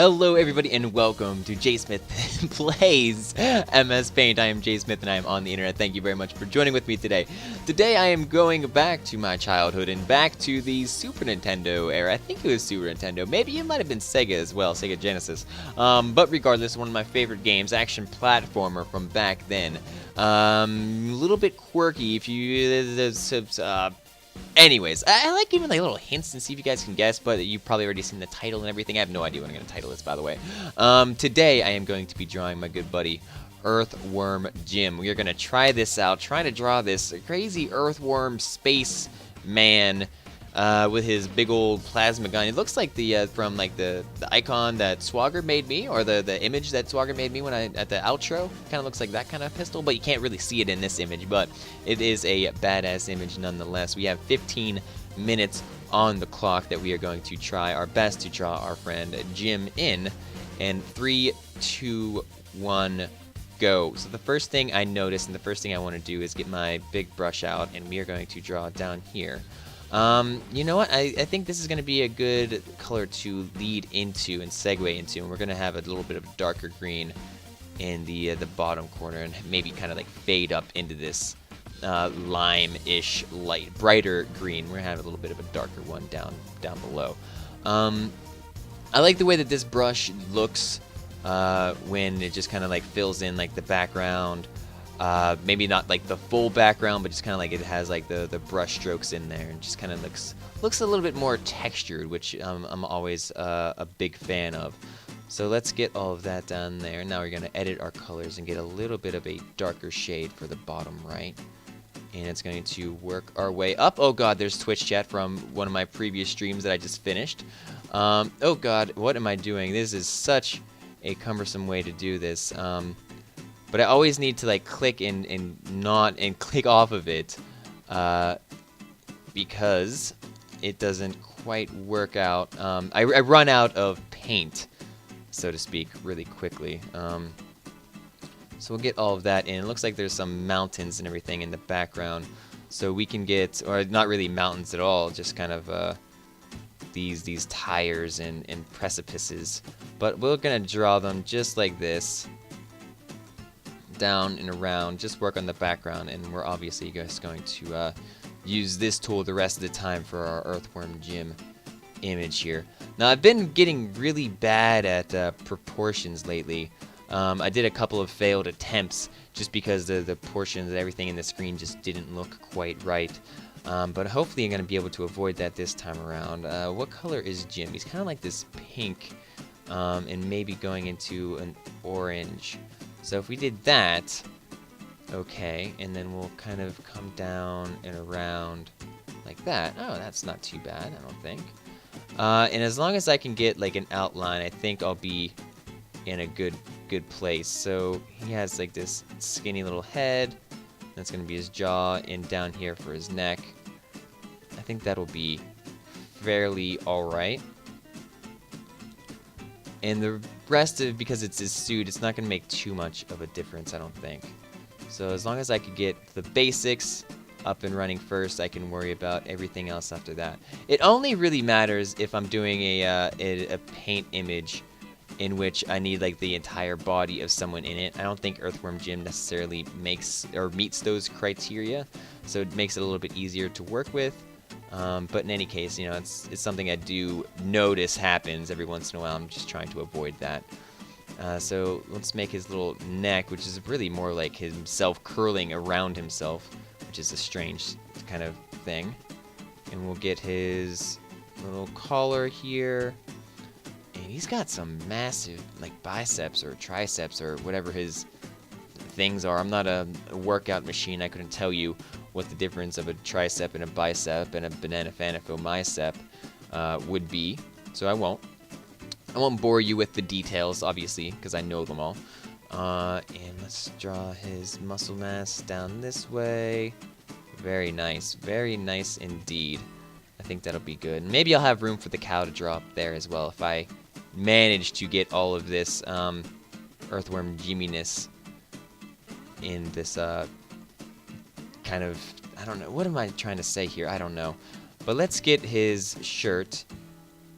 Hello everybody and welcome to JSmith Plays MS Paint. I am JSmith and I am on the internet. Thank you very much for joining with me today. Today I am going back to my childhood and back to the Super Nintendo era. I think it was Super Nintendo. Maybe it might have been Sega as well, Sega Genesis. But regardless, one of my favorite games, action platformer from back then. A little bit quirky if you... Anyways, I like giving like little hints and see if you guys can guess, but you've probably already seen the title and everything. I have no idea what I'm going to title this, by the way. Today I am going to be drawing my good buddy Earthworm Jim. We are going to try this out, try to draw this crazy earthworm space man with his big old plasma gun. It looks like the from like the icon that Swagger made me, or the image that Swagger made me when at the outro. Kind of looks like that kind of pistol, but you can't really see it in this image. But it is a badass image nonetheless. We have 15 minutes on the clock that we are going to try our best to draw our friend Jim in. And 3, 2, 1. Go. So the first thing I notice and the first thing I want to do is get my big brush out, and we are going to draw down here. You know what? I think this is going to be a good color to lead into and segue into, and we're going to have a little bit of darker green in the bottom corner, and maybe kind of like fade up into this lime-ish light, brighter green. We're going to have a little bit of a darker one down below. I like the way that this brush looks when it just kind of like fills in like the background. Maybe not like the full background, but just kind of like it has like the brush strokes in there, and just kind of looks a little bit more textured, which I'm always a big fan of. So let's get all of that down there. Now we're going to edit our colors and get a little bit of a darker shade for the bottom right. And it's going to work our way up. Oh god, there's Twitch chat from one of my previous streams that I just finished. Oh god, what am I doing? This is such a cumbersome way to do this. But I always need to like click and click off of it because it doesn't quite work out. I run out of paint, so to speak, really quickly. So we'll get all of that in. It looks like there's some mountains and everything in the background, so we can get, or not really mountains at all, just kind of these tires and precipices. But we're gonna draw them just like this, down and around, just work on the background, and we're obviously just going to use this tool the rest of the time for our Earthworm Jim image here. Now I've been getting really bad at proportions lately. I did a couple of failed attempts just because the portions and everything in the screen just didn't look quite right. But hopefully I'm going to be able to avoid that this time around. What color is Jim? He's kind of like this pink and maybe going into an orange. So if we did that, okay, and then we'll kind of come down and around like that. Oh, that's not too bad, I don't think. And as long as I can get like an outline, I think I'll be in a good place. So he has like this skinny little head. That's going to be his jaw, and down here for his neck. I think that'll be fairly alright. And the rest of, because it's his suit, it's not going to make too much of a difference, I don't think. So as long as I could get the basics up and running first, I can worry about everything else after that. It only really matters if I'm doing a paint image in which I need like the entire body of someone in it. I don't think Earthworm Jim necessarily makes or meets those criteria, so it makes it a little bit easier to work with. But in any case, you know, it's something I do notice happens every once in a while. I'm just trying to avoid that. So let's make his little neck, which is really more like himself curling around himself, which is a strange kind of thing. And we'll get his little collar here. And he's got some massive like biceps or triceps or whatever his things are. I'm not a workout machine. I couldn't tell you what the difference of a tricep and a bicep and a banana phonopomicep would be, so I won't bore you with the details, obviously, because I know them all. And let's draw his muscle mass down this way. Very nice indeed. I think that'll be good. Maybe I'll have room for the cow to draw up there as well if I manage to get all of this Earthworm Jimminess in this kind of, I don't know, what am I trying to say here? I don't know. But let's get his shirt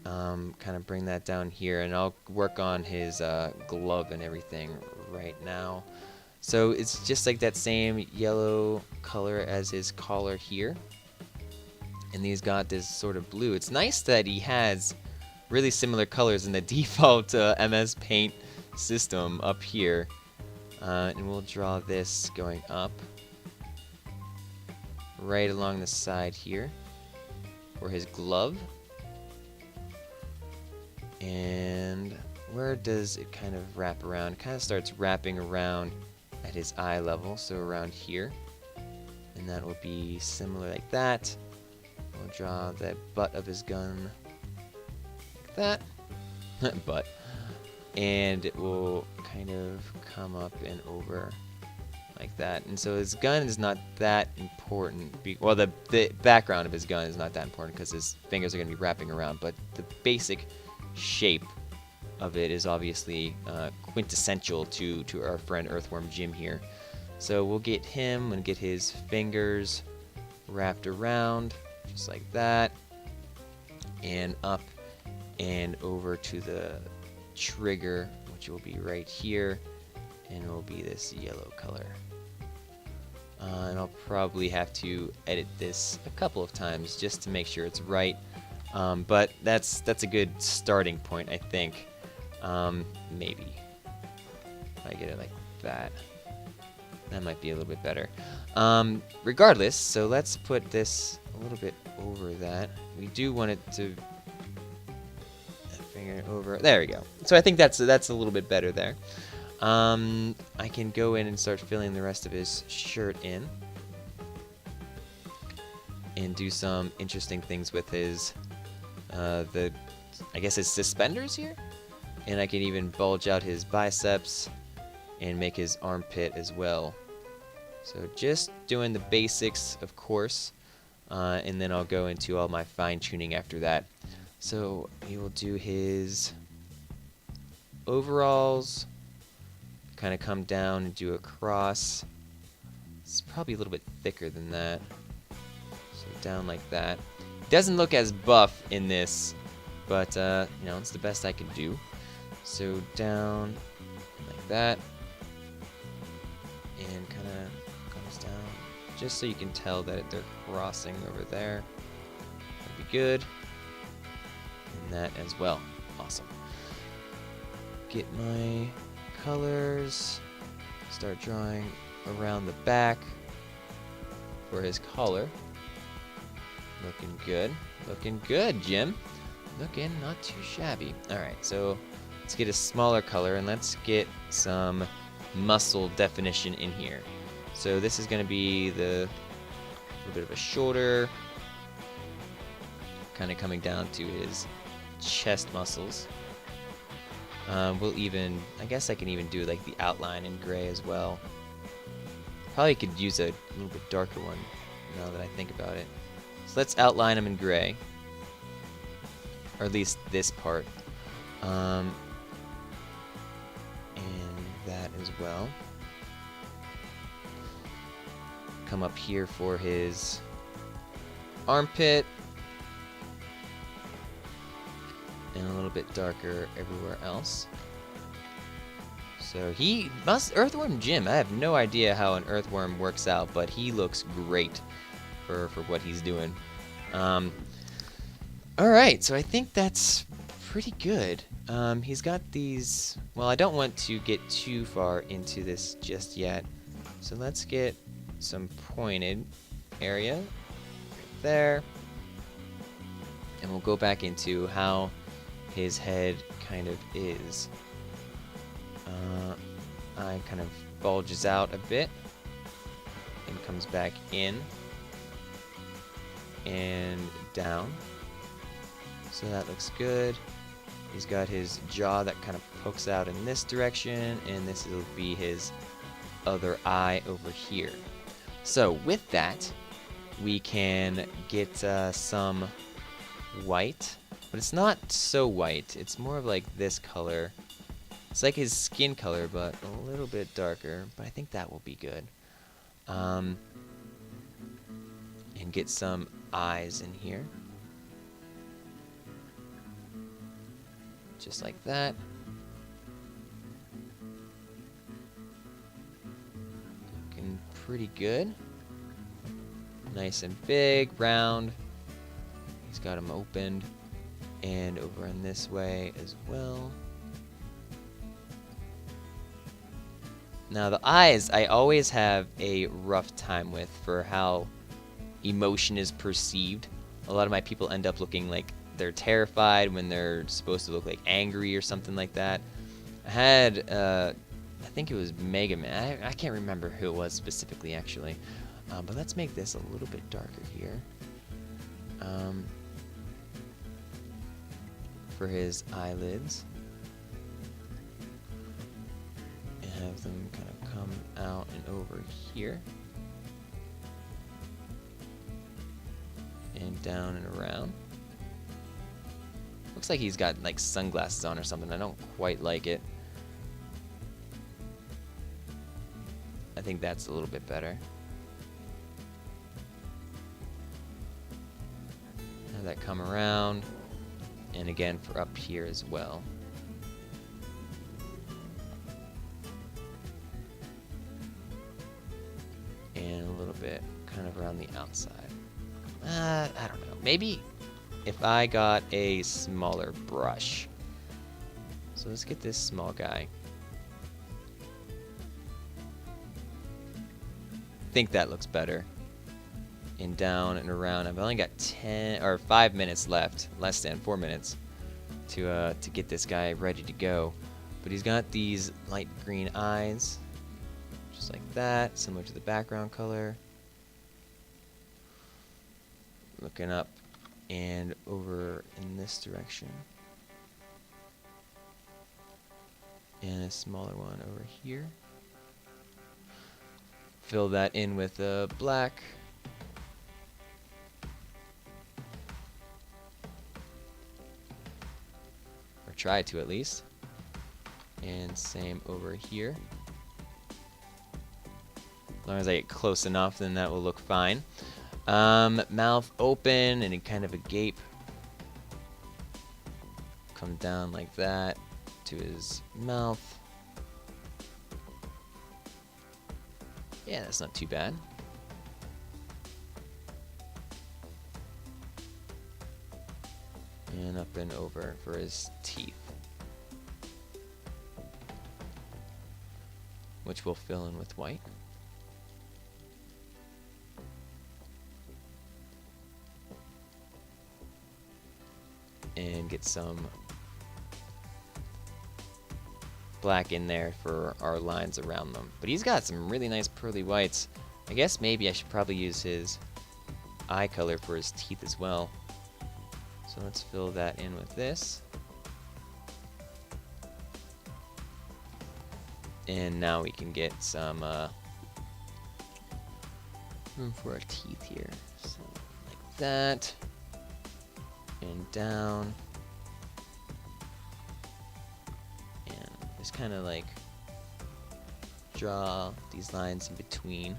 kind of bring that down here, and I'll work on his glove and everything right now. So it's just like that same yellow color as his collar here, and he's got this sort of blue. It's nice that he has really similar colors in the default MS Paint system up here. And we'll draw this going up right along the side here for his glove. And where does it kind of wrap around? It kind of starts wrapping around at his eye level, so around here. And that will be similar like that. We'll draw the butt of his gun like that. Butt. And it will kind of come up and over like that. And so his gun is not that important. Well, the background of his gun is not that important because his fingers are going to be wrapping around, but the basic shape of it is obviously quintessential to our friend Earthworm Jim here. So we'll get him and get his fingers wrapped around just like that, and up and over to the trigger, which will be right here, and it will be this yellow color. And I'll probably have to edit this a couple of times just to make sure it's right, but that's a good starting point, I think. Maybe if I get it like that, that might be a little bit better. Regardless, so let's put this a little bit over that. We do want it to finger over. There we go. So I think that's a little bit better there. I can go in and start filling the rest of his shirt in and do some interesting things with his I guess his suspenders here, and I can even bulge out his biceps and make his armpit as well. So just doing the basics, of course, and then I'll go into all my fine-tuning after that. So he will do his overalls, kind of come down and do a cross. It's probably a little bit thicker than that. So down like that. Doesn't look as buff in this, but you know, it's the best I can do. So down like that, and kind of comes down, just so you can tell that they're crossing over there. That'd be good. And that as well. Awesome. Get my colors. Start drawing around the back for his collar. Looking good. Looking good, Jim. Looking not too shabby. Alright, so let's get a smaller color and let's get some muscle definition in here. So this is going to be the little bit of a shoulder, kind of coming down to his chest muscles. We'll even, I guess I can even do like the outline in gray as well. Probably could use a little bit darker one now that I think about it. So let's outline them in gray, or at least this part, and that as well. Come up here for his armpit, and a little bit darker everywhere else. So Earthworm Jim, I have no idea how an earthworm works out, but he looks great for what he's doing. Alright, so I think that's pretty good. He's got these, well, I don't want to get too far into this just yet, so let's get some pointed area right there, and we'll go back into how his head kind of is. Eye kind of bulges out a bit and comes back in and down. So that looks good. He's got his jaw that kind of pokes out in this direction, and this will be his other eye over here. So with that, we can get some white, but it's not so white. It's more of like this color. It's like his skin color, but a little bit darker, but I think that will be good. And get some eyes in here. Just like that. Looking pretty good. Nice and big, round. He's got them opened. And over on this way as well. Now the eyes, I always have a rough time with for how emotion is perceived. A lot of my people end up looking like they're terrified when they're supposed to look like angry or something like that. I had, I think it was Mega Man. I can't remember who it was specifically actually. But let's make this a little bit darker here. For his eyelids. Have them kind of come out and over here and down and around. Looks like he's got like sunglasses on or something. I don't quite like it. I think that's a little bit better. Have that come around, and again for up here as well. And a little bit kind of around the outside. I don't know. Maybe if I got a smaller brush. So let's get this small guy. I think that looks better. And down and around. I've only got 5 minutes left, less than 4 minutes, to get this guy ready to go. But he's got these light green eyes. Just like that, similar to the background color. Looking up and over in this direction. And a smaller one over here. Fill that in with black. Or try to at least. And same over here. As long as I get close enough, then that will look fine. Mouth open and in kind of a gape. Come down like that to his mouth. Yeah, that's not too bad. And up and over for his teeth, which we'll fill in with white. And get some black in there for our lines around them. But he's got some really nice pearly whites. I guess maybe I should probably use his eye color for his teeth as well. So let's fill that in with this. And now we can get some room for our teeth here. So like that. And down. And just kind of like draw these lines in between.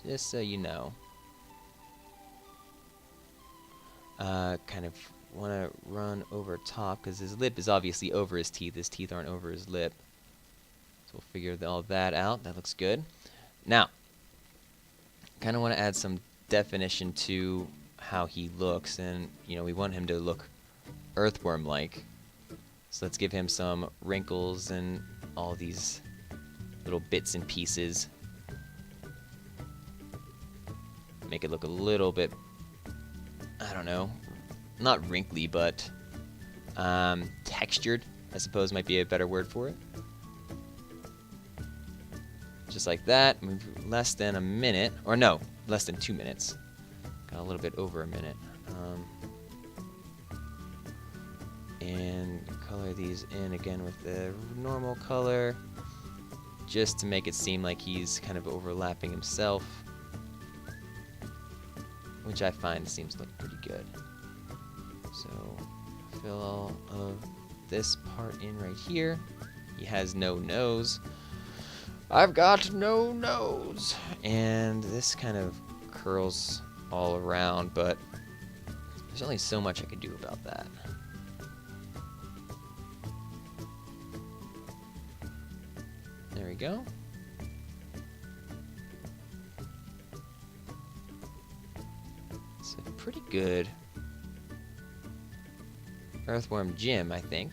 Just so you know. Kind of want to run over top because his lip is obviously over his teeth. His teeth aren't over his lip. So we'll figure all that out. That looks good. Now, kind of want to add some definition to how he looks, and we want him to look earthworm-like. So let's give him some wrinkles and all these little bits and pieces. Make it look a little bit, I don't know, not wrinkly, but textured, I suppose might be a better word for it. Just like that. Move less than a minute, or no, less than 2 minutes. Got a little bit over a minute. And color these in again with the normal color, just to make it seem like he's kind of overlapping himself, which I find seems to look pretty good. So fill all of this part in right here. He has no nose. I've got no nose. And this kind of curls all around, but There's only so much I could do about that. There we go. It's a pretty good Earthworm Jim, I think.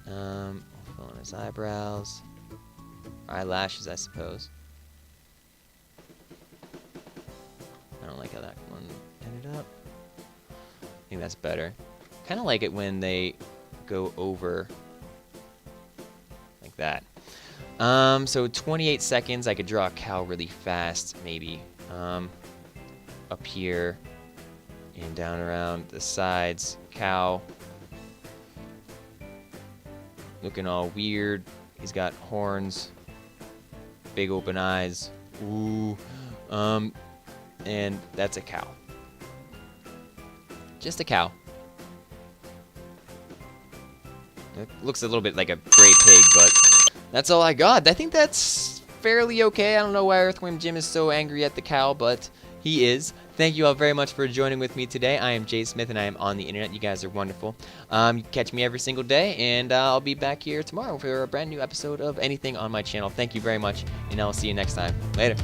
We'll fill in his eyebrows. Eyelashes, I suppose. I don't like how that one ended up. I think that's better. Kind of like it when they go over like that. So 28 seconds. I could draw a cow really fast, maybe. Up here and down around the sides. Cow. Looking all weird. He's got horns. Big open eyes. Ooh. And that's a cow. Just a cow. It looks a little bit like a gray pig, but that's all I got. I think that's fairly okay. I don't know why Earthworm Jim is so angry at the cow, but he is. Thank you all very much for joining with me today. I am Jay Smith, and I am on the internet. You guys are wonderful. You can catch me every single day, and I'll be back here tomorrow for a brand new episode of anything on my channel. Thank you very much, and I'll see you next time. Later.